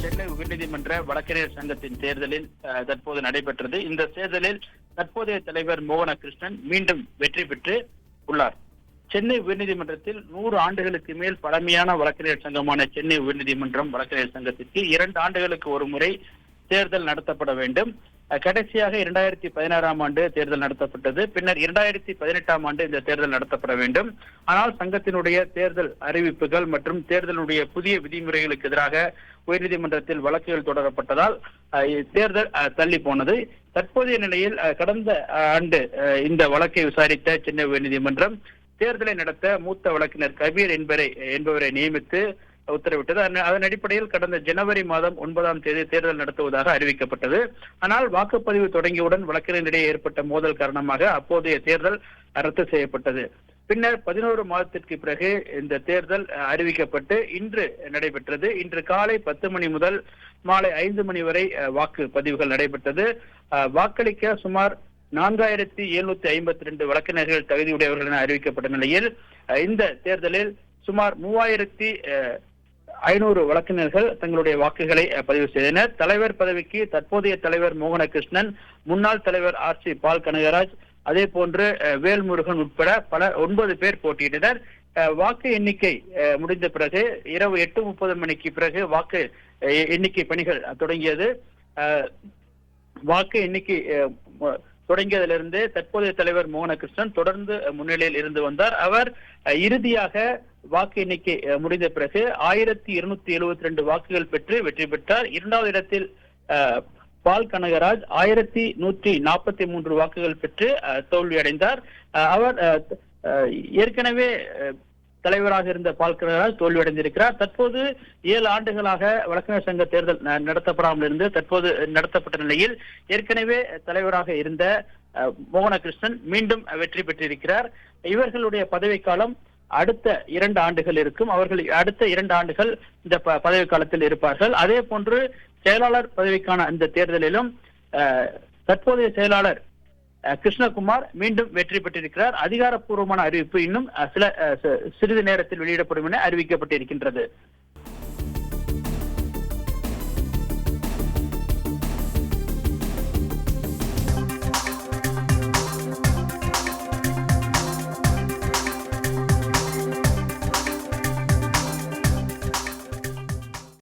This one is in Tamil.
சென்னை உயர்நீதிமன்ற வழக்கறிஞர் சங்கத்தின் தேர்தலில் தற்போது நடைபெற்றது. இந்த தேர்தலில் தற்போதைய தலைவர் மோகன கிருஷ்ணன் மீண்டும் வெற்றி பெற்று உள்ளார். சென்னை உயர்நீதிமன்றத்தில் 100 ஆண்டுகளுக்கு மேல் பழமையான வழக்கறிஞர் சங்கமான சென்னை உயர்நீதிமன்றம் வழக்கறிஞர் சங்கத்திற்கு 2 ஆண்டுகளுக்கு ஒரு முறை தேர்தல் நடத்தப்பட வேண்டும். கடைசியாக 2016ஆம் ஆண்டு தேர்தல் நடத்தப்பட்டது. பின்னர் 2018ஆம் ஆண்டு இந்த தேர்தல் நடத்தப்பட வேண்டும். ஆனால் சங்கத்தினுடைய தேர்தல் அறிவிப்புகள் மற்றும் தேர்தலுடைய புதிய விதிமுறைகளுக்கு எதிராக உயர்நீதிமன்றத்தில் வழக்குகள் தொடரப்பட்டதால் தேர்தல் தள்ளி போனது. தற்போதைய நிலையில் கடந்த ஆண்டு இந்த வழக்கை விசாரித்த சென்னை உயர்நீதிமன்றம் தேர்தலை நடத்த மூத்த வழக்கினர் கபீர் என்பவரை நியமித்து உத்தரவிட்டது. அதன் அடிப்படையில் கடந்த ஜனவரி மாதம் 9ஆம் தேதி தேர்தல் நடத்துவதாக அறிவிக்கப்பட்டது. ஆனால் வாக்குப்பதிவு தொடங்கியவுடன் வழக்கறிஞரிடையே ஏற்பட்ட மோதல் காரணமாக அப்போதைய தேர்தல் ரத்து செய்யப்பட்டது. பின்னர் 11 மாதத்திற்கு பிறகு இந்த தேர்தல் அறிவிக்கப்பட்டு இன்று நடைபெற்றது. இன்று காலை 10 மணி முதல் மாலை 5 மணி வரை வாக்குப்பதிவுகள் நடைபெற்றது. வாக்களிக்க சுமார் 4752 வழக்கறிஞர்கள் தகுதியுடையவர்கள் என அறிவிக்கப்பட்ட நிலையில் இந்த தேர்தலில் சுமார் 3500 வழக்கறிஞர்கள் தங்களுடைய வாக்குகளை பதிவு செய்தனர். தலைவர் பதவிக்கு தற்போதைய தலைவர் மோகன கிருஷ்ணன், முன்னாள் தலைவர் RC பால் கனகராஜ், அதே போன்று வேல்முருகன் உட்பட 9 பேர் போட்டியிட்டனர். வாக்கு எண்ணிக்கை முடிந்த பிறகு இரவு 8:30 மணிக்கு பிறகு வாக்கு எண்ணிக்கை பணிகள் தொடங்கியது. வாக்கு எண்ணிக்கை தொடங்கியதிலிருந்து தற்போதைய தலைவர் மோகன கிருஷ்ணன் தொடர்ந்து முன்னிலையில் இருந்து வந்தார். அவர் இறுதியாக வாக்கு எண்ணிக்கை முடிந்த பிறகு 1272 வாக்குகள் பெற்று வெற்றி பெற்றார். 2வது இடத்தில் பால் கனகராஜ் 1143 வாக்குகள் பெற்று தோல்வியடைந்தார். அவர் ஏற்கனவே தலைவராக இருந்த பால் கனகராஜ் தோல்வியடைந்திருக்கிறார். தற்போது 7 ஆண்டுகளாக வழக்கறிஞர் சங்க தேர்தல் நடத்தப்படாமல் இருந்து தற்போது நடத்தப்பட்ட நிலையில் ஏற்கனவே தலைவராக இருந்த மோகன கிருஷ்ணன் மீண்டும் வெற்றி பெற்றிருக்கிறார். இவர்களுடைய பதவிக்காலம் அடுத்த 2 ஆண்டுகள் இருக்கும். அவர்கள் அடுத்த 2 ஆண்டுகள் இந்த பதவி காலத்தில் இருப்பார்கள். அதே போன்று செயலாளர் பதவிக்கான இந்த தேர்தலிலும் தற்போதைய செயலாளர் கிருஷ்ணகுமார் மீண்டும் வெற்றி பெற்றிருக்கிறார். அதிகாரப்பூர்வமான அறிவிப்பு இன்னும் சிறிது நேரத்தில் வெளியிடப்படும் என அறிவிக்கப்பட்டிருக்கின்றது.